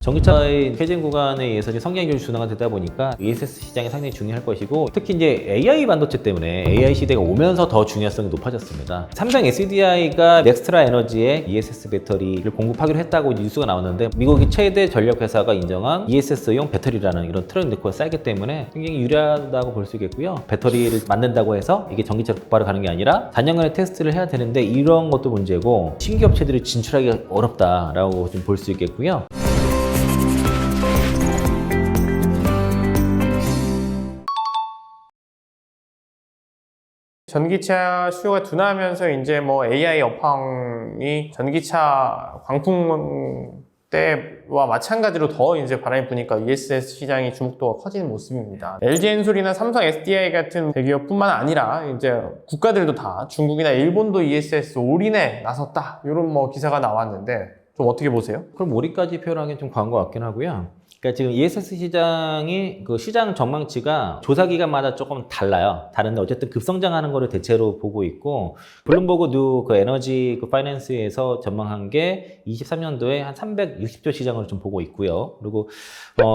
전기차의 퇴진 구간에 의해서 성장이 둔화가 되다 보니까 ESS 시장이 상당히 중요할 것이고, 특히 이제 AI 반도체 때문에 AI 시대가 오면서 더 중요성이 높아졌습니다. 삼성 SDI가 넥스트라 에너지에 ESS 배터리를 공급하기로 했다고 뉴스가 나왔는데, 미국의 최대 전력 회사가 인정한 ESS용 배터리라는 이런 트랙 리코가 쌓이기 때문에 굉장히 유리하다고 볼 수 있겠고요. 배터리를 만든다고 해서 이게 전기차로 곧바로 가는 게 아니라 4년간의 테스트를 해야 되는데, 이런 것도 문제고 신규 업체들이 진출하기가 어렵다라고 좀 볼 수 있겠고요. 전기차 수요가 둔화하면서 이제 뭐 AI 업황이 전기차 광풍 때와 마찬가지로 더 이제 바람이 부니까 ESS 시장이 주목도가 커지는 모습입니다. LG엔솔이나 삼성 SDI 같은 대기업뿐만 아니라 이제 국가들도 다 중국이나 일본도 ESS 올인에 나섰다, 이런 뭐 기사가 나왔는데 좀 어떻게 보세요? 그럼 올인까지 표현하기는 좀 과한 것 같긴 하고요. 그러니까 지금 ESS 시장이 그 시장 전망치가 조사 기간마다 조금 달라요. 다른데 어쨌든 급성장하는 거를 대체로 보고 있고, 블룸버그 뉴 그 에너지 그 파이낸스에서 전망한 게 23년도에 한 360조 시장으로 좀 보고 있고요. 그리고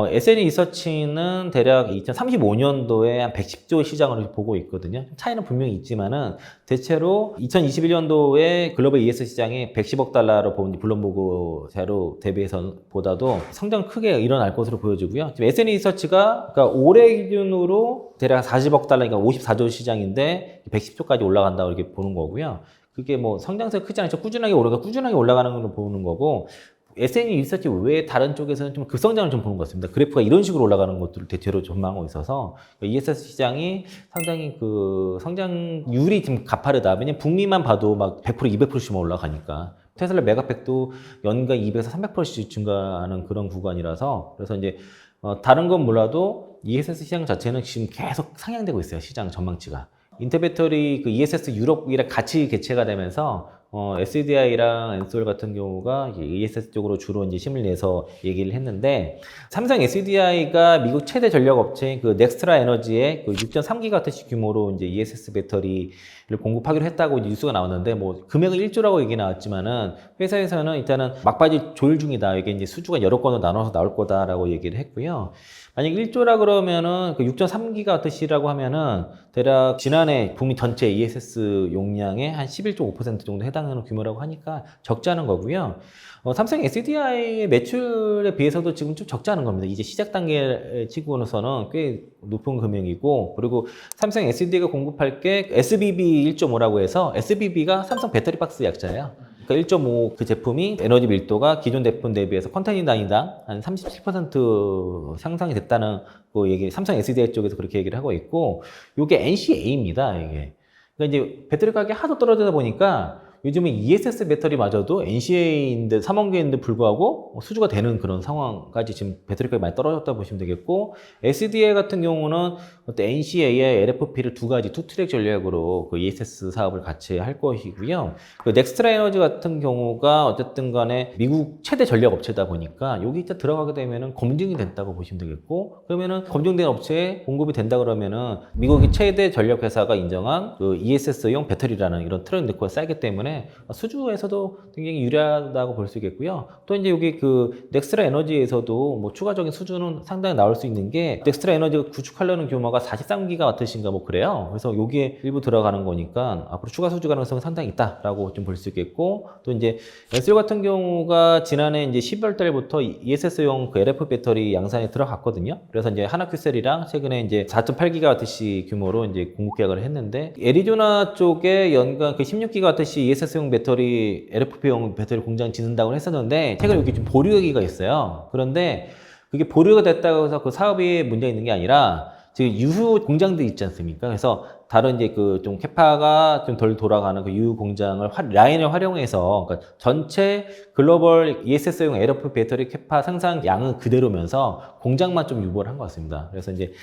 S&E 리서치는 대략 2035년도에 한 110조 시장으로 보고 있거든요. 차이는 분명히 있지만은 대체로 2021년도에 글로벌 ESS 시장이 110억 달러로 본 블룸버그 자료 대비해서 보다도 성장 크게 일어날 것으로 보여지고요. 지금 S&E 리서치가 그러니까 올해 기준으로 대략 40억 달러, 그러니까 54조 시장인데 110조까지 올라간다고 이렇게 보는 거고요. 그게 뭐 성장세가 크지 않죠. 꾸준하게 올라가는 걸로 보는 거고, S&E 리서치 외에 다른 쪽에서는 좀 급성장을 좀 보는 것 같습니다. 그래프가 이런 식으로 올라가는 것들을 대체로 전망하고 있어서 ESS 시장이 상당히 그 성장률이 좀 가파르다. 왜냐면 북미만 봐도 막 100%, 200%씩만 올라가니까. 테슬라 메가팩도 연간 200에서 300%씩 증가하는 그런 구간이라서, 그래서 이제 다른 건 몰라도 ESS 시장 자체는 지금 계속 상향되고 있어요. 시장 전망치가. 인텔 배터리 그 ESS 유럽이랑 같이 개최가 되면서 SDI랑 엔솔 같은 경우가 ESS 쪽으로 주로 이제 힘을 내서 얘기를 했는데, 삼성 SDI가 미국 최대 전력 업체인 그 넥스트라 에너지에 그 6.3기가와트 규모로 이제 ESS 배터리를 공급하기로 했다고 뉴스가 나왔는데, 뭐 금액은 1조라고 얘기 나왔지만은 회사에서는 일단은 막바지 조율 중이다. 이게 이제 수주가 여러 건으로 나눠서 나올 거다라고 얘기를 했고요. 만약 1조라 그러면은 그 6.3기가와트시라고 하면은 대략 지난해 북미 전체 ESS 용량의 한 11.5% 정도 해당하는 규모라고 하니까 적지 않은 거고요. 삼성 SDI의 매출에 비해서도 지금 좀 적지 않은 겁니다. 이제 시작 단계 치고서는 꽤 높은 금액이고, 그리고 삼성 SDI가 공급할 게 SBB 1.5라고 해서, SBB가 삼성 배터리 박스 약자예요. 그러니까 1.5 그 제품이 에너지 밀도가 기존 제품 대비해서 컨테이너 단위당 한 37% 상승이 됐다는 그 얘기, 삼성 SDI 쪽에서 그렇게 얘기를 하고 있고, 이게 NCA입니다. 이게. 그러니까 이제 배터리 가격이 하도 떨어지다 보니까 요즘은 ESS 배터리마저도 NCA인데 3원계인데 불구하고 수주가 되는 그런 상황까지 지금 배터리 가격이 많이 떨어졌다 보시면 되겠고, SDI 같은 경우는 NCA에 LFP를 두 가지 투트랙 전략으로 그 ESS 사업을 같이 할 것이고요. 그 넥스트라 에너지 같은 경우가 어쨌든 간에 미국 최대 전력 업체다 보니까 여기 이제 들어가게 되면은 검증이 된다고 보시면 되겠고, 그러면은 검증된 업체에 공급이 된다 그러면은 미국의 최대 전력 회사가 인정한 그 ESS용 배터리라는 이런 트랙 리코가 쌓이기 때문에 수주에서도 굉장히 유리하다고 볼 수 있겠고요. 또 이제 여기 그 넥스트라 에너지에서도 뭐 추가적인 수주는 상당히 나올 수 있는 게, 넥스트라 에너지가 구축하려는 규모가 43기가와트인가 뭐 그래요. 그래서 여기에 일부 들어가는 거니까 앞으로 추가 수주 가능성은 상당히 있다라고 좀 볼 수 있겠고, 또 이제 엔솔 같은 경우가 지난해 이제 12월 달부터 ESS용 그 LF 배터리 양산에 들어갔거든요. 그래서 이제 하나큐셀이랑 최근에 이제 4.8기가와트시 규모로 이제 공급 계약을 했는데, 애리조나 쪽에 연간 그 16기가와트시 ESS용 배터리, LFP용 배터리 공장 짓는다고 했었는데, 최근에 여기 좀 보류기가 있어요. 그런데 그게 보류가 됐다고 해서 그 사업이 문제 있는 게 아니라, 지금 유후 공장들 있지 않습니까? 그래서 다른 이제 그 좀 캐파가 좀 덜 돌아가는 그 유후 공장을 라인을 활용해서, 그러니까 전체 글로벌 ESS용 LFP 배터리 캐파 생산 양은 그대로면서 공장만 좀 유보를 한 것 같습니다. 그래서 이제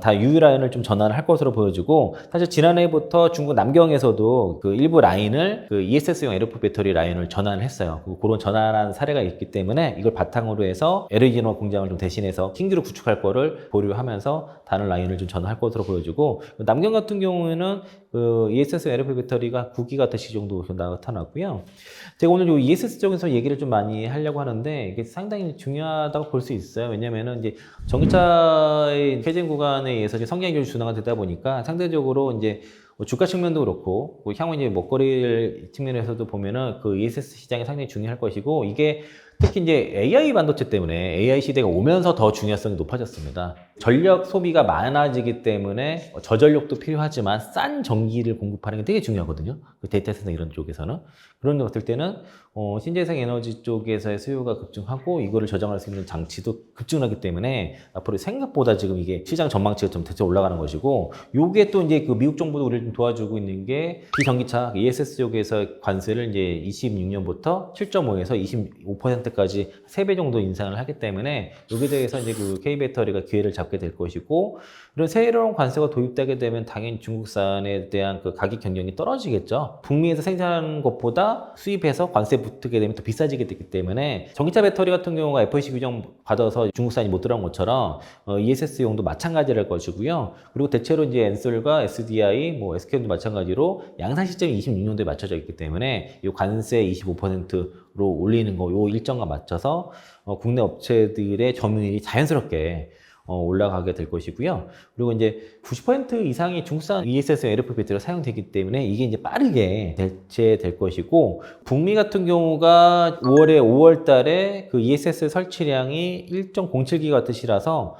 다 유후 라인을 좀 전환을 할 것으로 보여지고, 사실 지난해부터 중국 남경에서도 그 일부 라인을 그 ESS용 LFP 배터리 라인을 전환을 했어요. 그런 전환한 사례가 있기 때문에 이걸 바탕으로 해서 LG노 공장을 좀 대신해서 신규로 구축할 거를 보류하면서 다른 라인을 좀 전환할 것으로 보여지고, 남경 같은 경우에는 그 ESS LFP 배터리가 9기가와트 정도 나타났고요. 제가 오늘 이 ESS 쪽에서 얘기를 좀 많이 하려고 하는데 이게 상당히 중요하다고 볼 수 있어요. 왜냐면은 이제 전기차의 캐진 구간에 의해서 이제 성장률이 준화가 되다 보니까 상대적으로 이제 주가 측면도 그렇고 향후 이제 먹거리 측면에서도 보면은 그 ESS 시장이 상당히 중요할 것이고 이게 특히 이제 AI 반도체 때문에 AI 시대가 오면서 더 중요성이 높아졌습니다. 전력 소비가 많아지기 때문에 저전력도 필요하지만 싼 전기를 공급하는 게 되게 중요하거든요. 그 데이터 센터 이런 쪽에서는. 그런 데 봤을 때는 신재생 에너지 쪽에서의 수요가 급증하고 이거를 저장할 수 있는 장치도 급증하기 때문에 앞으로 생각보다 지금 이게 시장 전망치가 좀 대체 올라가는 것이고 요게 또 이제 그 미국 정부도 우리를 좀 도와주고 있는 게 비전기차 ESS 쪽에서 관세를 이제 26년부터 7.5에서 25%까지 3배 정도 인상을 하기 때문에 여기에 대해서 이제 그 K배터리가 기회를 잡게 될 것이고 이런 새로운 관세가 도입되게 되면 당연히 중국산에 대한 그 가격 경쟁이 떨어지겠죠. 북미에서 생산하는 것보다 수입해서 관세 붙게 되면 더 비싸지게 되기 때문에 전기차 배터리 같은 경우가 FEC 규정 받아서 중국산이 못 들어간 것처럼 ESS용도 마찬가지일 것이고요. 그리고 대체로 이제 엔솔과 SDI, 뭐 SK도 마찬가지로 양산 시점이 26년도에 맞춰져 있기 때문에 이 관세 25%로 올리는 거, 요 일정과 맞춰서 국내 업체들의 점유율이 자연스럽게 올라가게 될 것이고요. 그리고 이제 90% 이상이 중국산 ESS LFP 배터리가 사용되기 때문에 이게 이제 빠르게 대체될 것이고 북미 같은 경우가 5월 달에 그 ESS 설치량이 1.07기가와트시라서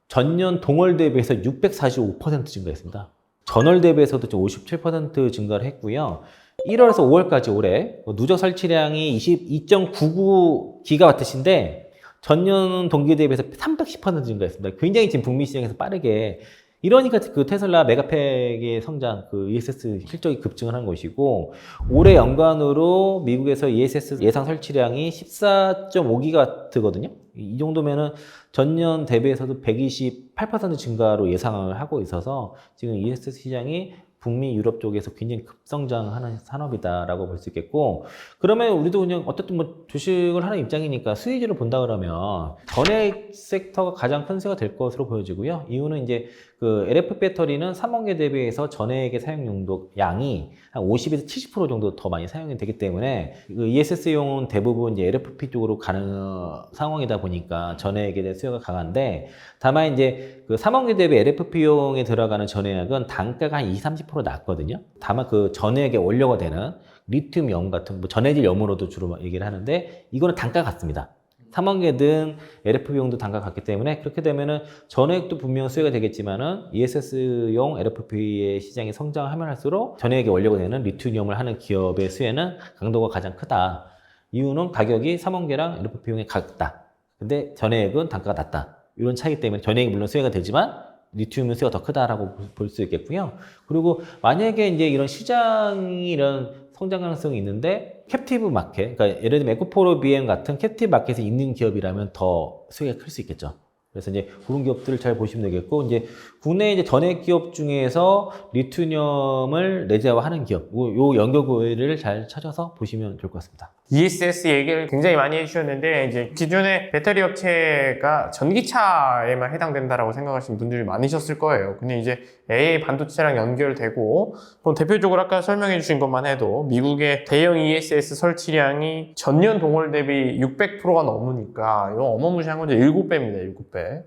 전년 동월 대비해서 645% 증가했습니다. 전월 대비해서도 57% 증가를 했고요. 1월에서 5월까지 올해 누적 설치량이 22.99기가와트인데 전년 동기 대비해서 310% 증가했습니다. 굉장히 지금 북미 시장에서 빠르게 이러니까 그 테슬라 메가팩의 성장, 그 ESS 실적이 급증을 한 것이고 올해 연간으로 미국에서 ESS 예상 설치량이 14.5기가와트거든요. 이 정도면은 전년 대비해서도 128% 증가로 예상을 하고 있어서 지금 ESS 시장이 북미, 유럽 쪽에서 굉장히 급성장하는 산업이다라고 볼 수 있겠고 그러면 우리도 그냥 어쨌든 뭐 주식을 하는 입장이니까 수혜주를 본다 그러면 전액 섹터가 가장 큰 수혜가 될 것으로 보여지고요. 이유는 이제 그 LFP 배터리는 3원계 대비해서 전액의 사용 용도 양이 한 50에서 70% 정도 더 많이 사용이 되기 때문에 그 ESS용은 대부분 이제 LFP 쪽으로 가는 상황이다 보니까 전액에 대한 수요가 강한데 다만 이제 그 3원계 대비 LFP용에 들어가는 전액은 단가가 한 20-30% 낮거든요. 다만 그 전액에 원료가 되는 리튬염 같은 뭐 전해질 염으로도 주로 얘기를 하는데 이거는 단가가 같습니다. 3원계든 LFP용도 단가가 같기 때문에 그렇게 되면은 전액도 분명 수혜가 되겠지만은 ESS용 LFP의 시장이 성장하면 할수록 전액에 원료가 되는 리튬염을 하는 기업의 수혜는 강도가 가장 크다. 이유는 가격이 3원계랑 LFP용이 같다. 근데 전액은 단가가 낮다. 이런 차이기 때문에 전액이 물론 수혜가 되지만 리튬은 수혜가 더 크다라고 볼 수 있겠고요. 그리고 만약에 이제 이런 시장이 이런 성장 가능성이 있는데 캡티브 마켓, 그러니까 예를 들면 에코포로 BM 같은 캡티브 마켓에 있는 기업이라면 더 수혜가 클 수 있겠죠. 그래서 이제 그런 기업들을 잘 보시면 되겠고 이제 국내 이제 전액 기업 중에서 리튬을 내재화하는 기업, 요 연결고리를 잘 찾아서 보시면 좋을 것 같습니다. ESS 얘기를 굉장히 많이 해주셨는데 이제 기존의 배터리 업체가 전기차에만 해당된다라고 생각하시는 분들이 많으셨을 거예요. 근데 이제 AI 반도체랑 연결되고 또 대표적으로 아까 설명해 주신 것만 해도 미국의 대형 ESS 설치량이 전년 동월 대비 600%가 넘으니까 이거 어마무시한 거죠. 7배입니다. 7배.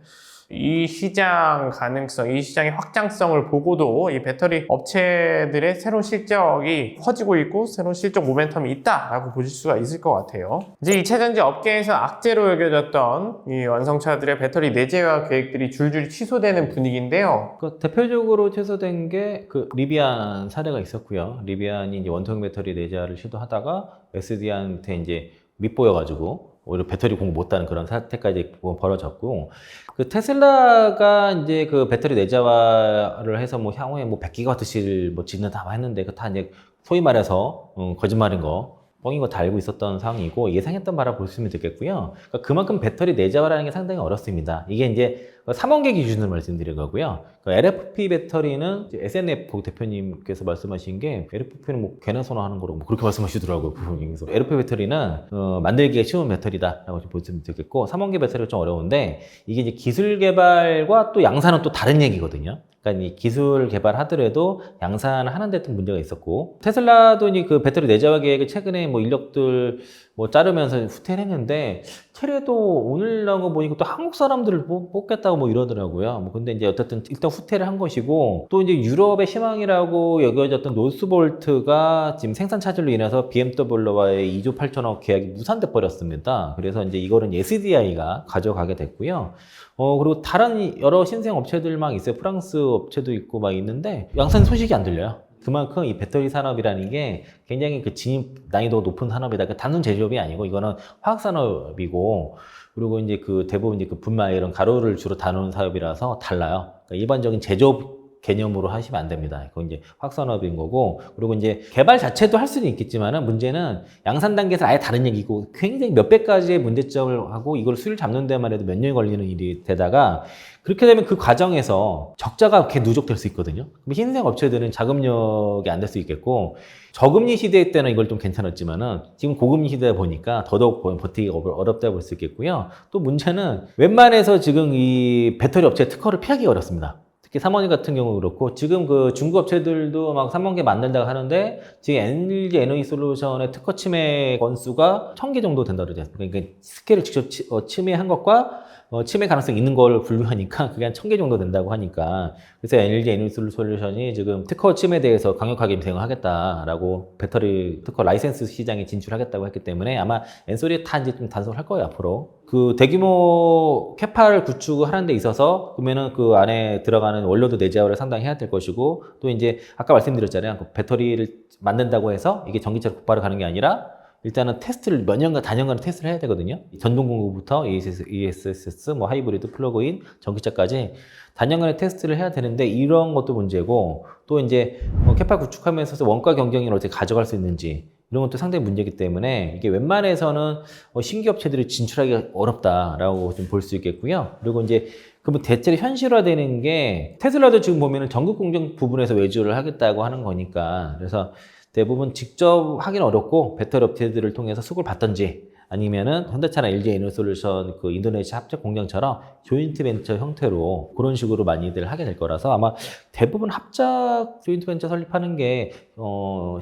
이 시장 가능성, 이 시장의 확장성을 보고도 이 배터리 업체들의 새로운 실적이 커지고 있고 새로운 실적 모멘텀이 있다라고 보실 수가 있을 것 같아요. 이제 이 차전지 업계에서 악재로 여겨졌던 이 완성차들의 배터리 내재화 계획들이 줄줄이 취소되는 분위기인데요. 그 대표적으로 취소된 게 그 리비안 사례가 있었고요. 리비안이 이제 원통 배터리 내재화를 시도하다가 SD한테 이제 밉보여가지고 오히려 배터리 공급 못하는 그런 사태까지 벌어졌고 그 테슬라가 이제 그 배터리 내재화를 해서 뭐 향후에 뭐 100기가와트씩 뭐 짓는다 했는데 그 다 이제 소위 말해서 거짓말인 거 뻥인 거 다 알고 있었던 상황이고 예상했던 바라 볼 수 있으면 되겠고요. 그러니까 그만큼 배터리 내재화라는 게 상당히 어렵습니다. 이게 이제 3원계 기준으로 말씀드린 거고요. LFP 배터리는 SNF 대표님께서 말씀하신 게 LFP는 뭐 개나 소나 하는 거라고 뭐 그렇게 말씀하시더라고요. 그래서 LFP 배터리는 만들기가 쉬운 배터리다라고 좀 보시면 되겠고 3원계 배터리가 좀 어려운데 이게 이제 기술 개발과 또 양산은 또 다른 얘기거든요. 그러니까 이 기술 개발하더라도 양산하는 데 좀 문제가 있었고 테슬라도 이제 그 배터리 내재화 계획을 최근에 뭐 인력들 뭐 자르면서 후퇴를 했는데 최래도 오늘 나온 거 보니까 또 한국 사람들을 뽑겠다고 뭐 이러더라고요. 뭐 근데 이제 어쨌든 일단 후퇴를 한 것이고 또 이제 유럽의 희망이라고 여겨졌던 노스볼트가 지금 생산 차질로 인해서 BMW와의 2조 8천억 계약이 무산돼 버렸습니다. 그래서 이제 이거는 SDI가 가져가게 됐고요. 그리고 다른 여러 신생 업체들 막 있어요. 프랑스 업체도 있고 막 있는데 양산 소식이 안 들려요. 그만큼 이 배터리 산업이라는 게 굉장히 그 진입 난이도가 높은 산업이다. 그 단순 제조업이 아니고 이거는 화학 산업이고 그리고 이제 그 대부분 이제 그 분말 이런 가루를 주로 다루는 사업이라서 달라요. 그러니까 일반적인 제조업 개념으로 하시면 안 됩니다. 그건 이제 화학산업인 거고, 그리고 이제 개발 자체도 할 수는 있겠지만은 문제는 양산 단계에서 아예 다른 얘기고 굉장히 몇백 가지의 문제점을 하고 이걸 수를 잡는 데만 해도 몇 년이 걸리는 일이 되다가 그렇게 되면 그 과정에서 적자가 이렇게 누적될 수 있거든요. 그럼 신생 업체들은 자금력이 안 될 수 있겠고, 저금리 시대 때는 이걸 좀 괜찮았지만은 지금 고금리 시대다 보니까 더더욱 버티기가 어렵다 볼 수 있겠고요. 또 문제는 웬만해서 지금 이 배터리 업체 특허를 피하기 어렵습니다. 특히 삼원이 같은 경우 그렇고 지금 그 중국 업체들도 막 3원계 만든다고 하는데 지금 LG 에너지 솔루션의 특허 침해 건수가 1000개 정도 된다고 그러지 않습니까? 그러니까 스케일을 직접 침해한 것과 침해 가능성이 있는 걸 분류하니까 그게 한 1000개 정도 된다고 하니까 그래서 LG 에너지 솔루션이 지금 특허 침해에 대해서 강력하게 대응하겠다라고 배터리 특허 라이센스 시장에 진출하겠다고 했기 때문에 아마 엔솔이 다 이제 좀 단속할 거예요 앞으로. 그 대규모 캐파를 구축하는 데 있어서 그러면은 그 안에 들어가는 원료도 내재화를 상당히 해야 될 것이고 또 이제 아까 말씀드렸잖아요. 그 배터리를 만든다고 해서 이게 전기차로 곧바로 가는 게 아니라 일단은 테스트를 몇 년간, 단연간 테스트를 해야 되거든요. 전동 공구부터 ESS, 뭐 하이브리드, 플러그인, 전기차까지 단연간의 테스트를 해야 되는데 이런 것도 문제고 또 이제 캐파 구축하면서 원가 경쟁력을 어떻게 가져갈 수 있는지 이런 것도 상당히 문제이기 때문에 이게 웬만해서는 신규 업체들이 진출하기가 어렵다라고 좀 볼 수 있겠고요. 그리고 이제 그러면 대체로 현실화되는 게 테슬라도 지금 보면은 전국 공정 부분에서 외주를 하겠다고 하는 거니까 그래서 대부분 직접 하기는 어렵고 배터리 업체들을 통해서 수급을 받든지 아니면은 현대차나 LG 에너솔루션 그 인도네시아 합작 공장처럼 조인트 벤처 형태로 그런 식으로 많이들 하게 될 거라서 아마 대부분 합작 조인트 벤처 설립하는 게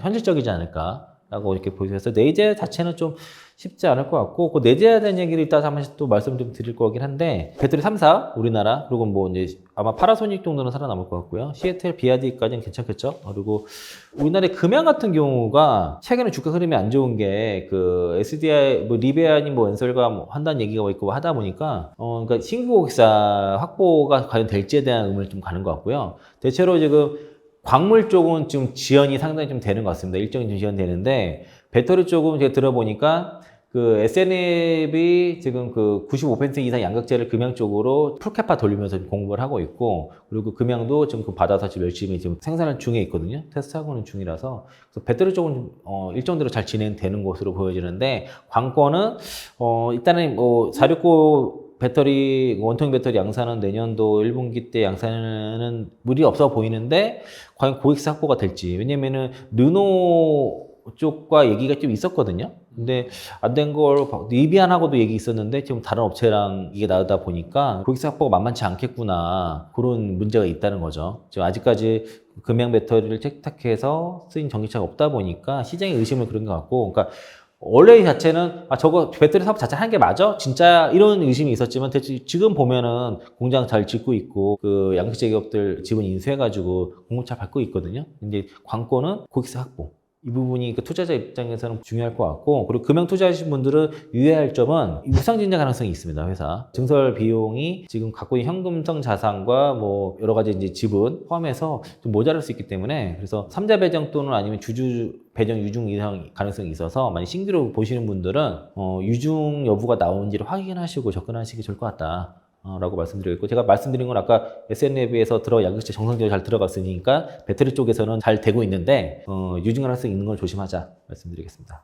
현실적이지 않을까라고 이렇게 보여서 내재 자체는 좀 쉽지 않을 것 같고 그 내재해야 되는 얘기를 이따 한 번씩 또 말씀 좀 드릴 거긴 한데 배터리 3사 우리나라 그리고 뭐 이제 아마 파라소닉 정도는 살아남을 것 같고요. CATL, BYD까지는 괜찮겠죠. 그리고 우리나라의 금양 같은 경우가 최근에 주가 흐름이 안 좋은 게 그 SDI 뭐 리베아니 뭐 엔솔과 뭐 한다는 얘기가 있고 하다 보니까 그러니까 신규 고객사 확보가 과연 될지에 대한 의문을 좀 가는 것 같고요. 대체로 지금 광물 쪽은 지금 지연이 상당히 좀 되는 것 같습니다. 일정이 좀 지연되는데 배터리 쪽은 제가 들어보니까 그 SNF이 지금 그 95% 이상 양극재를 금양 쪽으로 풀캐파 돌리면서 공부를 하고 있고 그리고 금양도 지금 그 받아서 지금 열심히 지금 생산을 중에 있거든요. 테스트하고는 중이라서 그래서 배터리 쪽은 일정대로 잘 진행되는 것으로 보여지는데 관건은 일단은 뭐 469 배터리 원통 배터리 양산은 내년도 1분기 때 양산은 무리 없어 보이는데 과연 고객사 확보가 될지 왜냐면은 르노 쪽과 얘기가 좀 있었거든요. 근데 안 된 걸 리비안하고도 얘기 있었는데 지금 다른 업체랑 이게 나오다 보니까 고객사 확보가 만만치 않겠구나 그런 문제가 있다는 거죠. 지금 아직까지 금양 배터리를 채택해서 쓰인 전기차가 없다 보니까 시장의 의심을 그런 것 같고 그러니까 원래 자체는 저거 배터리 사업 자체 하는 게 맞아? 진짜 이런 의심이 있었지만 대체 지금 보면은 공장 잘 짓고 있고 그 양극재 기업들 지분 인수해가지고 공급차 받고 있거든요. 근데 관건은 고객사 확보. 이 부분이 그 투자자 입장에서는 중요할 것 같고 그리고 금융 투자하신 분들은 유의할 점은 우상증자 가능성이 있습니다. 회사 증설 비용이 지금 갖고 있는 현금성 자산과 뭐 여러 가지 이제 지분 포함해서 좀 모자랄 수 있기 때문에 그래서 3자 배정 또는 아니면 주주 배정 유중 이상 가능성이 있어서 만약 신규로 보시는 분들은 유중 여부가 나오는지를 확인하시고 접근하시기 좋을 것 같다. 라고 말씀드리고 제가 말씀드린 건 아까 SNF에서 양극재 정상적으로 잘 들어갔으니까 배터리 쪽에서는 잘 되고 있는데 유증 가능성이 있는 걸 조심하자 말씀드리겠습니다.